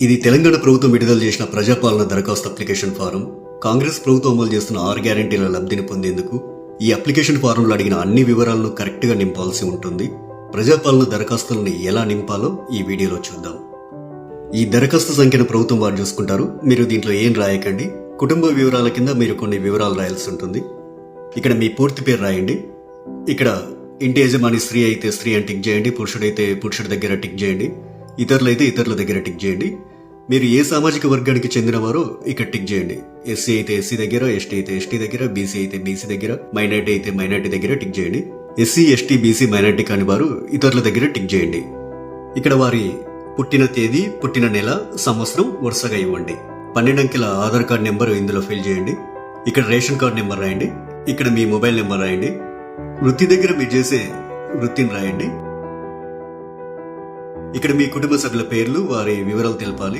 ఇది తెలంగాణ ప్రభుత్వం విడుదల చేసిన ప్రజాపాలన దరఖాస్తు అప్లికేషన్ ఫారం. కాంగ్రెస్ ప్రభుత్వం అమలు చేస్తున్న 6 గ్యారెంటీల లబ్ధిని పొందేందుకు ఈ అప్లికేషన్ ఫారంలో అడిగిన అన్ని వివరాలను కరెక్ట్గా నింపాల్సి ఉంటుంది. ప్రజాపాలన దరఖాస్తులను ఎలా నింపాలో ఈ వీడియోలో చూద్దాం. ఈ దరఖాస్తు సంఖ్యను ప్రభుత్వం వారు చూసుకుంటారు. మీరు దీంట్లో ఏం రాయకండి. కుటుంబ వివరాల కింద మీరు కొన్ని వివరాలు రాయాల్సి ఉంటుంది. ఇక్కడ మీ పూర్తి పేరు రాయండి. ఇక్కడ ఇంటి యజమాని స్త్రీ అయితే స్త్రీ అని టిక్ చేయండి, పురుషుడైతే పురుషుడి దగ్గర టిక్ చేయండి, ఇతరులైతే ఇతరుల దగ్గర టిక్ చేయండి. మీరు ఏ సామాజిక వర్గానికి చెందినవారో ఇక్కడ టిక్ చేయండి. ఎస్సీ అయితే ఎస్సీ దగ్గర, ఎస్టీ అయితే ఎస్టీ దగ్గర, బీసీ అయితే బీసీ దగ్గర, మైనార్టీ అయితే మైనార్టీ దగ్గర టిక్ చేయండి. ఎస్సీ ఎస్టీ బీసీ మైనార్టీ కాని వారు ఇతరుల దగ్గర టిక్ చేయండి. ఇక్కడ వారి పుట్టిన తేదీ, పుట్టిన నెల, సంవత్సరం వరుసగా ఇవ్వండి. 12 అంకెల ఆధార్ కార్డ్ నెంబర్ ఇందులో ఫిల్ చేయండి. ఇక్కడ రేషన్ కార్డ్ నెంబర్ రాయండి. ఇక్కడ మీ మొబైల్ నెంబర్ రాయండి. వృత్తి దగ్గర మీరు చేసే వృత్తిని రాయండి. ఇక్కడ మీ కుటుంబ సభ్యుల పేర్లు, వారి వివరాలు తెలపాలి.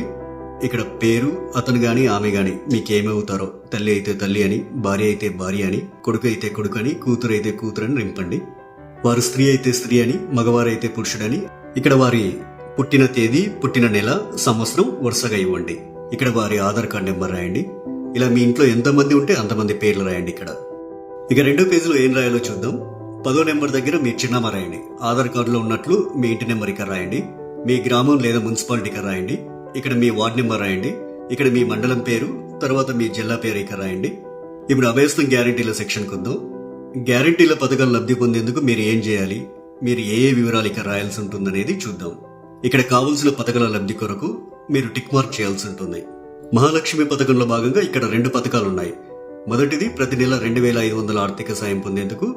ఇక్కడ పేరు, అతను గాని ఆమె గాని మీకేమవుతారో, తల్లి అయితే తల్లి అని, భార్య అయితే భార్య అని, కొడుకు అయితే కొడుకు అని, కూతురు అయితే కూతురు అని నింపండి. వారు స్త్రీ అయితే స్త్రీ అని, మగవారైతే పురుషుడని. ఇక్కడ వారి పుట్టిన తేదీ, పుట్టిన నెల, సంవత్సరం వరుసగా ఇవ్వండి. ఇక్కడ వారి ఆధార్ కార్డ్ నెంబర్ రాయండి. ఇలా మీ ఇంట్లో ఎంతమంది ఉంటే అంతమంది పేర్లు రాయండి. ఇక్కడ ఇక 2వ పేజీలో ఏం రాయాలో చూద్దాం. 10వ నెంబర్ దగ్గర మీ చిరునామా రాయండి. ఆధార్ కార్డులో ఉన్నట్లు మీ ఇంటి నెంబర్ ఇక్కడ రాయండి. మీ గ్రామం లేదా మున్సిపాలిటీ ఇక్కడ రాయండి. ఇక్కడ మీ వార్డ్ నెంబర్ రాయండి. ఇక్కడ మీ మండలం పేరు, తర్వాత మీ జిల్లా పేరు ఇక్కడ రాయండి. ఇప్పుడు అభయస్థం గ్యారెంటీల సెక్షన్ కొద్దాం. గ్యారెంటీల పథకాలు లబ్ధి పొందేందుకు మీరు ఏం చేయాలి, మీరు ఏ వివరాలు ఇక్కడ రాయాల్సి ఉంటుందనేది చూద్దాం. ఇక్కడ కావలసిన పథకాల లబ్ధి కొరకు మీరు టిక్ మార్క్ చేయాల్సి ఉంటుంది. మహాలక్ష్మి పథకంలో భాగంగా ఇక్కడ 2 పథకాలు ఉన్నాయి. మొదటిది ప్రతి నెల 2500 ఆర్థిక సాయం పొందేందుకు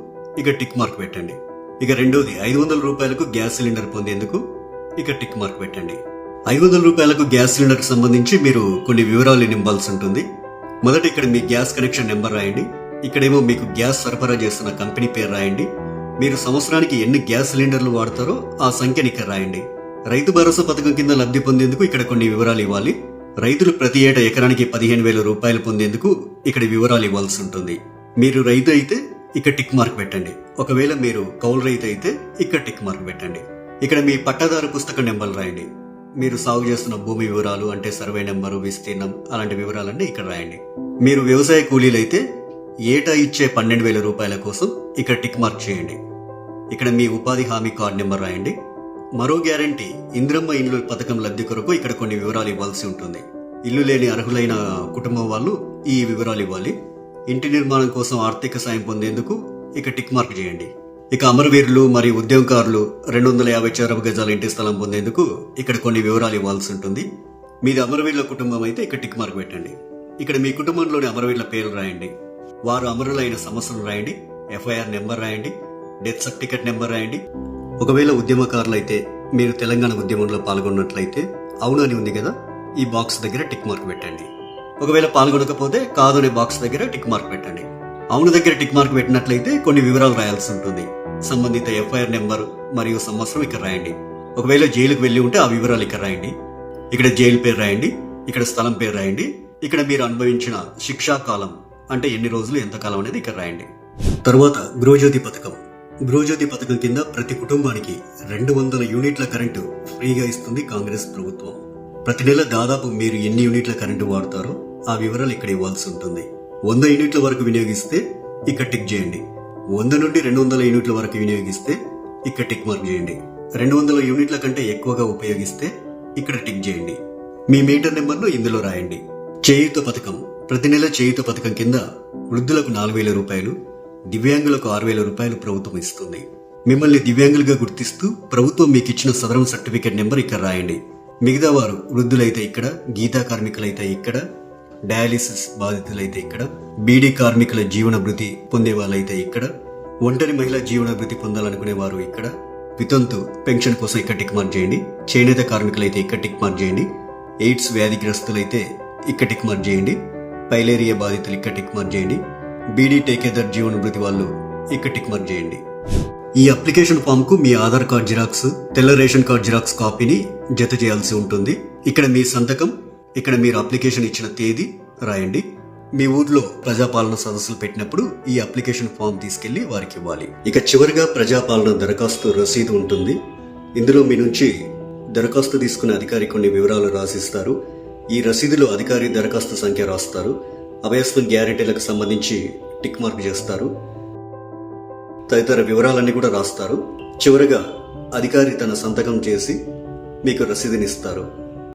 ఇక టిక్ మార్క్ పెట్టండి. ఇక రెండోది 500 రూపాయలకు గ్యాస్ సిలిండర్ పొందేందుకు ఇక టిక్ మార్క్ పెట్టండి. 500 రూపాయలకు గ్యాస్ సిలిండర్ కి సంబంధించి మీరు కొన్ని వివరాలు నింపాల్సి ఉంటుంది. మొదట ఇక్కడ మీ గ్యాస్ కనెక్షన్ నెంబర్ రాయండి. ఇక్కడేమో మీకు గ్యాస్ సరఫరా చేస్తున్న కంపెనీ పేరు రాయండి. మీరు సంవత్సరానికి ఎన్ని గ్యాస్ సిలిండర్లు వాడతారో ఆ సంఖ్యని ఇక్కడ రాయండి. రైతు భరోసా పథకం కింద లబ్ధి పొందేందుకు ఇక్కడ కొన్ని వివరాలు ఇవ్వాలి. రైతులు ప్రతి ఏటా ఎకరానికి 15,000 రూపాయలు పొందేందుకు ఇక్కడ వివరాలు ఇవ్వాల్సి ఉంటుంది. మీరు రైతు అయితే ఇక్కడ టిక్ మార్క్ పెట్టండి. ఒకవేళ మీరు కౌలు రైతు అయితే ఇక్కడ టిక్ మార్క్ పెట్టండి. ఇక్కడ మీ పట్టాదారు పుస్తక నెంబర్ రాయండి. మీరు సాగు చేస్తున్న భూమి వివరాలు అంటే సర్వే నెంబరు, విస్తీర్ణం అలాంటి వివరాలన్నీ ఇక్కడ రాయండి. మీరు వ్యవసాయ కూలీలైతే ఏటా ఇచ్చే 12,000 రూపాయల కోసం ఇక్కడ టిక్ మార్క్ చేయండి. ఇక్కడ మీ ఉపాధి హామీ కార్డు నెంబర్ రాయండి. మరో గ్యారంటీ ఇంద్రమ్మ ఇల్లు పథకం లబ్ధి కొరకు ఇక్కడ కొన్ని వివరాలు ఇవ్వాల్సి ఉంటుంది. ఇల్లు లేని అర్హులైన కుటుంబం వాళ్ళు ఈ వివరాలు ఇవ్వాలి. ఇంటి నిర్మాణం కోసం ఆర్థిక సాయం పొందేందుకు ఇక టిక్ మార్క్ చేయండి. ఇక అమరవీరులు మరియు ఉద్యమకారులు 250 చదరపు గజాల ఇంటి స్థలం పొందేందుకు ఇక్కడ కొన్ని వివరాలు ఇవ్వాల్సి ఉంటుంది. మీది అమరవీరుల కుటుంబం అయితే ఇక్కడ టిక్ మార్క్ పెట్టండి. ఇక్కడ మీ కుటుంబంలోని అమరవీరుల పేర్లు రాయండి. వారు అమరులైన సంవత్సరం రాయండి. FIR నెంబర్ రాయండి. డెత్ సర్టిఫికెట్ నెంబర్ రాయండి. ఒకవేళ ఉద్యమకారులైతే మీరు తెలంగాణ ఉద్యమంలో పాల్గొన్నట్లయితే అవును అని ఉంది కదా, ఈ బాక్స్ దగ్గర టిక్ మార్క్ పెట్టండి. ఒకవేళ పాల్గొనకపోతే కాదు అనే బాక్స్ దగ్గర టిక్ మార్క్ పెట్టండి. అవును దగ్గర టిక్ మార్క్ పెట్టినట్లయితే కొన్ని వివరాలు రాయాల్సి ఉంటుంది. సంబంధిత FIR నెంబర్ మరియు సంవత్సరం ఇక్కడ రాయండి. ఒకవేళ జైలుకు వెళ్లి ఉంటే ఆ వివరాలు ఇక్కడ రాయండి. ఇక్కడ జైలు పేరు రాయండి. ఇక్కడ స్థలం పేరు రాయండి. ఇక్కడ మీరు అనుభవించిన శిక్షా కాలం అంటే ఎన్ని రోజులు, ఎంత కాలం అనేది ఇక్కడ రాయండి. తరువాత గృహజ్యోతి పథకం. గృహజ్యోతి పథకం కింద ప్రతి కుటుంబానికి 200 యూనిట్ల కరెంటు ఫ్రీగా ఇస్తుంది కాంగ్రెస్ ప్రభుత్వం. ప్రతి నెల దాదాపు మీరు ఎన్ని యూనిట్ల కరెంటు వాడతారో ఆ వివరాలు ఇక్కడ ఇవ్వాల్సి ఉంటుంది. 100 యూనిట్ల వరకు వినియోగిస్తే ఇక్కడ టిక్ చేయండి. 100 నుండి 200 యూనిట్ల వరకు వినియోగిస్తే ఇక్కడ టిక్ మార్క్ చేయండి. 200 యూనిట్ల కంటే ఎక్కువగా ఉపయోగిస్తే ఇక్కడ టిక్ చేయండి. మీ మీటర్ నెంబర్ను ఇందులో రాయండి. చేయూత పథకం. ప్రతి నెల చేయూత పథకం కింద వృద్ధులకు 4,000 రూపాయలు, దివ్యాంగులకు 6,000 రూపాయలు ప్రభుత్వం ఇస్తుంది. మిమ్మల్ని దివ్యాంగులుగా గుర్తిస్తూ ప్రభుత్వం మీకు ఇచ్చిన సదరం సర్టిఫికేట్ నెంబర్ ఇక్కడ రాయండి. మిగతా వారు వృద్ధులైతే ఇక్కడ, గీతా కార్మికులైతే ఇక్కడ, డయాలిసిస్ బాధితులైతే ఇక్కడ, బీడీ కార్మికుల జీవన భృతి పొందే వాళ్ళైతే ఇక్కడ, ఒంటరి మహిళా జీవన భృతి పొందాలనుకునే వారు ఇక్కడ, వితంతు పెన్షన్ కోసం ఇక్కడ టిక్ మార్క్ చేయండి. చేనేత కార్మికులైతే ఇక్కడ టిక్ మార్క్ చేయండి. ఎయిడ్స్ వ్యాధిగ్రస్తులైతే ఇక్కడ టిక్ మార్క్ చేయండి. పైలేరియా బాధితులు ఇక్కడ టిక్ మార్క్ చేయండి. బీడీ టేకేదర్ జీవన భృతి వాళ్ళు ఇక్కడ టిక్ మార్క్ చేయండి. ఈ అప్లికేషన్ ఫామ్ కు మీ ఆధార్ కార్డ్ జిరాక్స్, తెల్ల రేషన్ కార్డ్ జిరాక్స్ కాపీని జత చేయాల్సి ఉంటుంది. ఇక్కడ మీ సంతకం, ఇక్కడ మీరు అప్లికేషన్ ఇచ్చిన తేదీ రాయండి. మీ ఊర్లో ప్రజాపాలన సదస్సులు పెట్టినప్పుడు ఈ అప్లికేషన్ ఫామ్ తీసుకెళ్లి వారికి ఇవ్వాలి. ఇక చివరిగా ప్రజాపాలన దరఖాస్తు రసీదు ఉంటుంది. ఇందులో మీ నుంచి దరఖాస్తు తీసుకునే అధికారి కొన్ని వివరాలు రాసిస్తారు. ఈ రసీదులో అధికారి దరఖాస్తు సంఖ్య రాస్తారు. అభయస్థం గ్యారెంటీలకు సంబంధించి టిక్ మార్క్ చేస్తారు. తదితర వివరాలన్నీ కూడా రాస్తారు. చివరగా అధికారి తన సంతకం చేసి మీకు రసీదునిస్తారు.